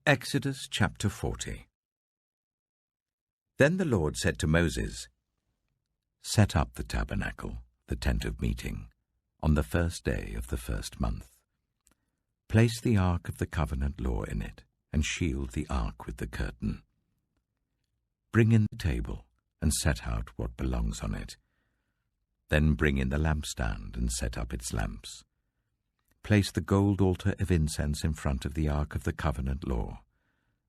Exodus chapter 40. Then the Lord said to Moses, "Set up the tabernacle, the tent of meeting, on the first day of the first month. Place the ark of the covenant law in it, and shield the ark with the curtain. Bring in the table, and set out what belongs on it. Then bring in the lampstand, and set up its lamps. Place the gold altar of incense in front of the ark of the covenant law,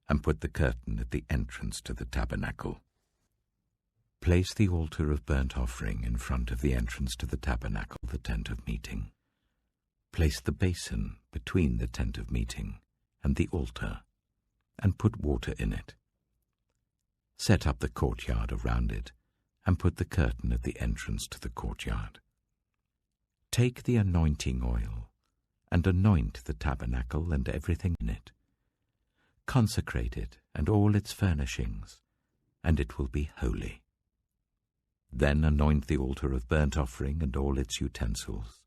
and put the curtain at the entrance to the tabernacle. Place the altar of burnt offering in front of the entrance to the tabernacle, the tent of meeting. Place the basin between the tent of meeting and the altar, and put water in it. Set up the courtyard around it, and put the curtain at the entrance to the courtyard. Take the anointing oil, and anoint the tabernacle and everything in it. Consecrate it and all its furnishings, and it will be holy. Then anoint the altar of burnt offering and all its utensils.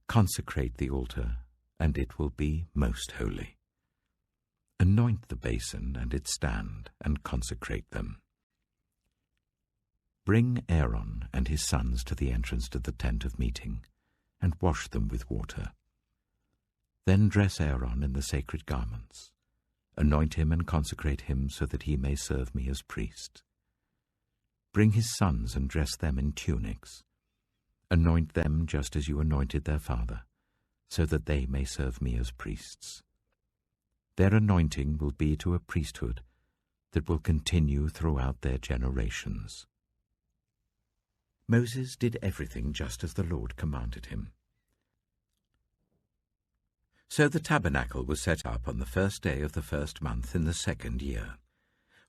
Consecrate the altar, and it will be most holy. Anoint the basin and its stand, and consecrate them. Bring Aaron and his sons to the entrance to the tent of meeting, and wash them with water. Then dress Aaron in the sacred garments. Anoint him and consecrate him so that he may serve me as priest. Bring his sons and dress them in tunics. Anoint them just as you anointed their father, so that they may serve me as priests. Their anointing will be to a priesthood that will continue throughout their generations." Moses did everything just as the Lord commanded him. So the tabernacle was set up on the first day of the first month in the second year.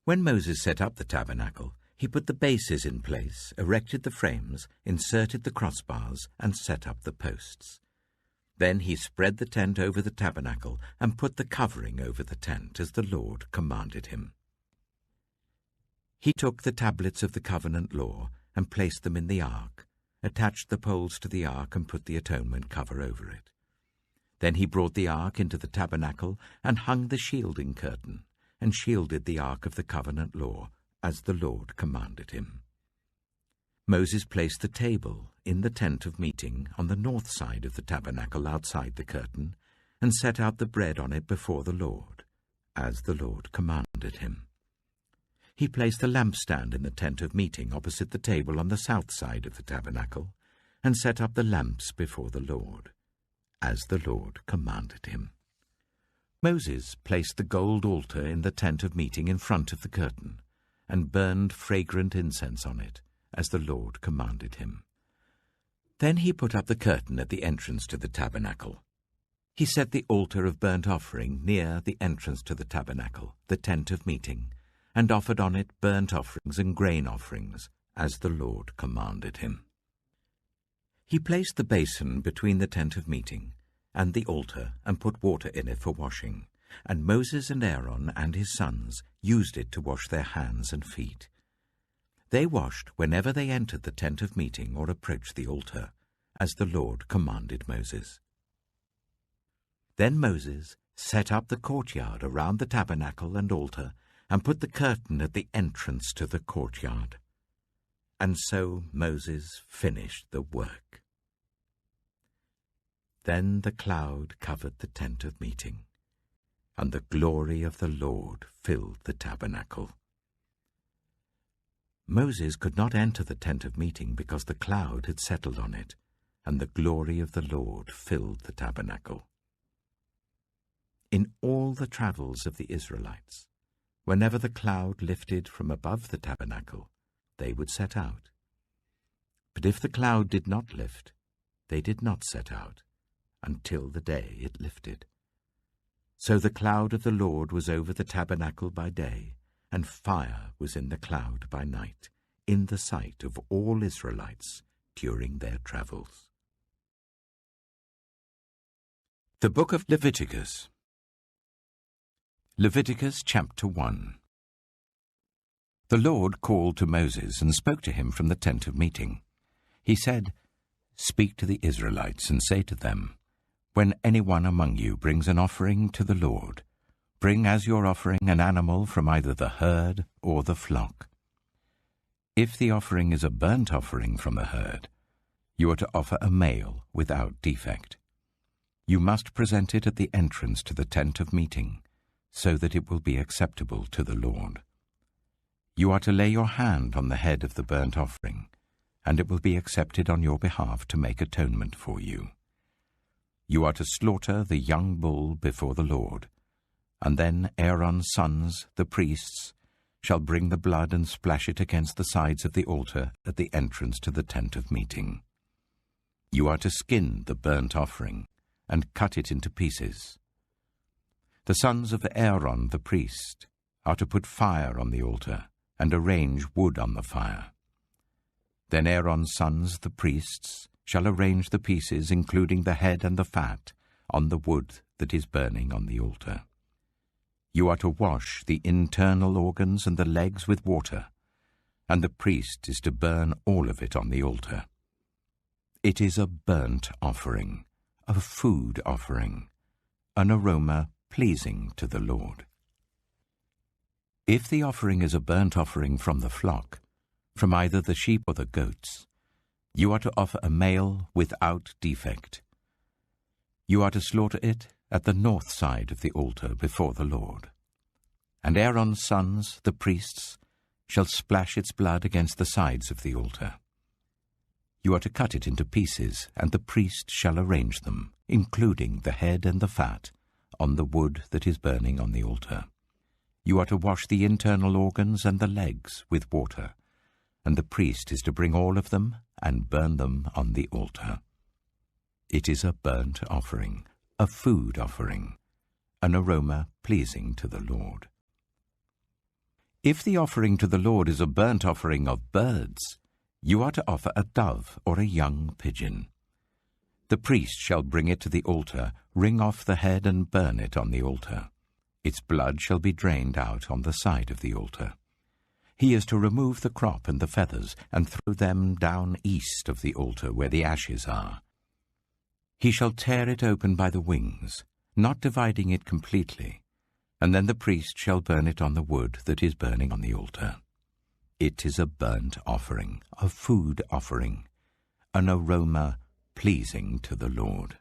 When Moses set up the tabernacle, he put the bases in place, erected the frames, inserted the crossbars, and set up the posts. Then he spread the tent over the tabernacle and put the covering over the tent as the Lord commanded him. He took the tablets of the covenant law and placed them in the ark, attached the poles to the ark and put the atonement cover over it. Then he brought the ark into the tabernacle and hung the shielding curtain, and shielded the ark of the covenant law, as the Lord commanded him. Moses placed the table in the tent of meeting on the north side of the tabernacle outside the curtain, and set out the bread on it before the Lord, as the Lord commanded him. He placed the lampstand in the tent of meeting opposite the table on the south side of the tabernacle, and set up the lamps before the Lord, as the Lord commanded him. Moses placed the gold altar in the tent of meeting in front of the curtain, and burned fragrant incense on it, as the Lord commanded him. Then he put up the curtain at the entrance to the tabernacle. He set the altar of burnt offering near the entrance to the tabernacle, the tent of meeting, and offered on it burnt offerings and grain offerings, as the Lord commanded him. He placed the basin between the tent of meeting and the altar and put water in it for washing, and Moses and Aaron and his sons used it to wash their hands and feet. They washed whenever they entered the tent of meeting or approached the altar, as the Lord commanded Moses. Then Moses set up the courtyard around the tabernacle and altar, and put the curtain at the entrance to the courtyard. And so Moses finished the work. Then the cloud covered the tent of meeting, and the glory of the Lord filled the tabernacle. Moses could not enter the tent of meeting because the cloud had settled on it, and the glory of the Lord filled the tabernacle. In all the travels of the Israelites, whenever the cloud lifted from above the tabernacle, they would set out. But if the cloud did not lift, they did not set out, until the day it lifted. So the cloud of the Lord was over the tabernacle by day, and fire was in the cloud by night, in the sight of all Israelites during their travels. The Book of Leviticus. Leviticus chapter 1. The Lord called to Moses and spoke to him from the tent of meeting. He said, "Speak to the Israelites and say to them, when anyone among you brings an offering to the Lord, Bring as your offering an animal from either the herd or the flock. If the offering is a burnt offering from the herd, you are to offer a male without defect. You must present it at the entrance to the tent of meeting, so that it will be acceptable to the Lord. You are to lay your hand on the head of the burnt offering, and it will be accepted on your behalf to make atonement for you. You are to slaughter the young bull before the Lord, and then Aaron's sons, the priests, shall bring the blood and splash it against the sides of the altar at the entrance to the tent of meeting. You are to skin the burnt offering and cut it into pieces. The sons of Aaron the priest are to put fire on the altar and arrange wood on the fire. Then Aaron's sons, the priests, shall arrange the pieces, including the head and the fat, on the wood that is burning on the altar. You are to wash the internal organs and the legs with water, and the priest is to burn all of it on the altar. It is a burnt offering, a food offering, an aroma pleasing to the Lord. If the offering is a burnt offering from the flock, from either the sheep or the goats, you are to offer a male without defect. You are to slaughter it at the north side of the altar before the Lord. And Aaron's sons, the priests, shall splash its blood against the sides of the altar. You are to cut it into pieces, and the priest shall arrange them, including the head and the fat, on the wood that is burning on the altar. You are to wash the internal organs and the legs with water, and the priest is to bring all of them and burn them on the altar. It is a burnt offering, a food offering, an aroma pleasing to the Lord. If the offering to the Lord is a burnt offering of birds, you are to offer a dove or a young pigeon. The priest shall bring it to the altar, wring off the head and burn it on the altar. Its blood shall be drained out on the side of the altar. He is to remove the crop and the feathers and throw them down east of the altar where the ashes are. He shall tear it open by the wings, not dividing it completely, and then the priest shall burn it on the wood that is burning on the altar. It is a burnt offering, a food offering, an aroma pleasing to the Lord.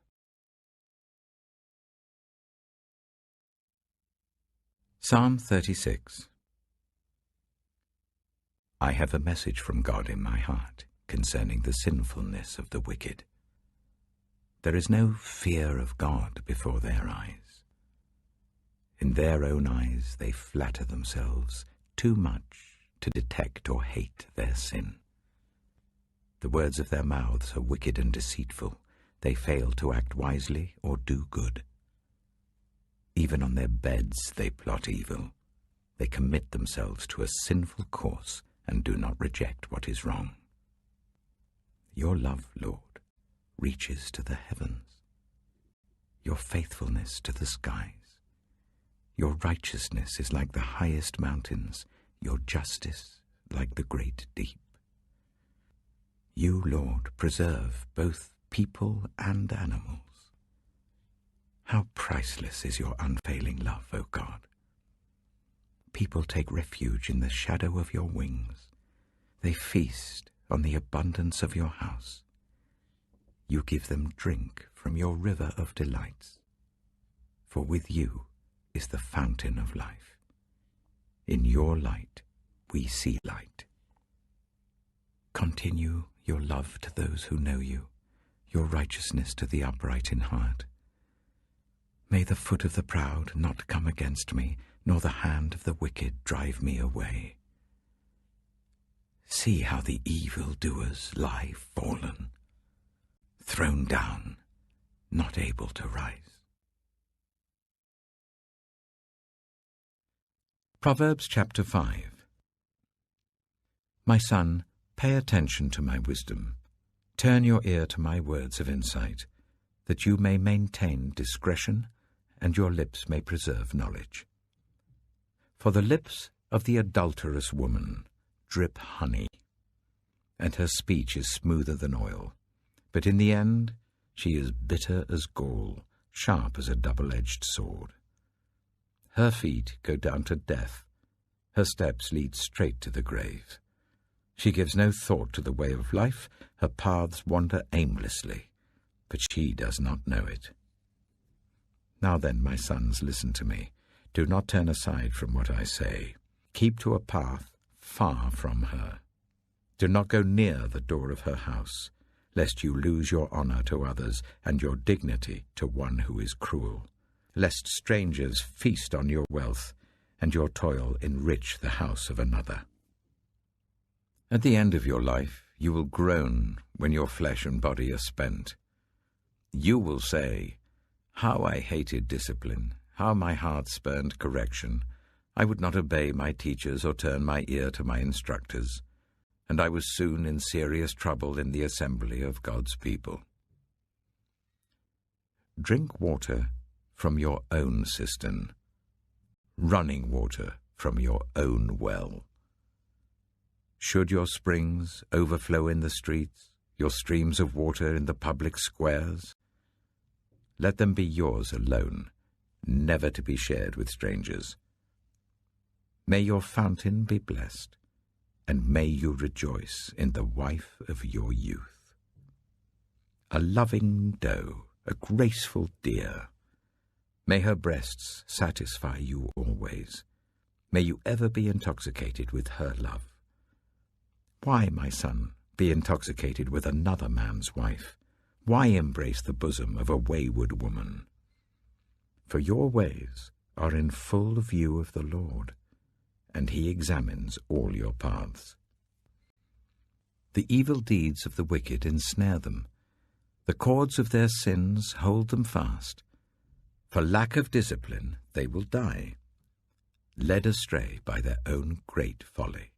Psalm 36. I have a message from God in my heart concerning the sinfulness of the wicked. There is no fear of God before their eyes. In their own eyes they flatter themselves too much to detect or hate their sin. The words of their mouths are wicked and deceitful. They fail to act wisely or do good. Even on their beds they plot evil. They commit themselves to a sinful course and do not reject what is wrong. Your love, Lord, reaches to the heavens, your faithfulness to the skies. Your righteousness is like the highest mountains, your justice like the great deep. You, Lord, preserve both people and animals. How priceless is your unfailing love, O God. People take refuge in the shadow of your wings. They feast on the abundance of your house. You give them drink from your river of delights. For with you is the fountain of life. In your light we see light. Continue your love to those who know you, your righteousness to the upright in heart. May the foot of the proud not come against me, nor the hand of the wicked drive me away. See how the evildoers lie fallen, thrown down, not able to rise. Proverbs chapter 5. My son, pay attention to my wisdom. Turn your ear to my words of insight, that you may maintain discretion and your lips may preserve knowledge. For the lips of the adulterous woman drip honey, and her speech is smoother than oil. But in the end she is bitter as gall, sharp as a double-edged sword. Her feet go down to death. Her steps lead straight to the grave. She gives no thought to the way of life. Her paths wander aimlessly, but she does not know it. Now then, my sons, listen to me. Do not turn aside from what I say. Keep to a path far from her. Do not go near the door of her house, lest you lose your honor to others and your dignity to one who is cruel, lest strangers feast on your wealth and your toil enrich the house of another. At the end of your life, you will groan when your flesh and body are spent. You will say, "How I hated discipline, how my heart spurned correction. I would not obey my teachers or turn my ear to my instructors, and I was soon in serious trouble in the assembly of God's people." Drink water from your own cistern, running water from your own well. Should your springs overflow in the streets, your streams of water in the public squares, let them be yours alone, never to be shared with strangers. May your fountain be blessed, and may you rejoice in the wife of your youth. A loving doe, a graceful deer, may her breasts satisfy you always. May you ever be intoxicated with her love. Why, my son, be intoxicated with another man's wife? Why embrace the bosom of a wayward woman? For your ways are in full view of the Lord, and he examines all your paths. The evil deeds of the wicked ensnare them. The cords of their sins hold them fast. For lack of discipline they will die, led astray by their own great folly.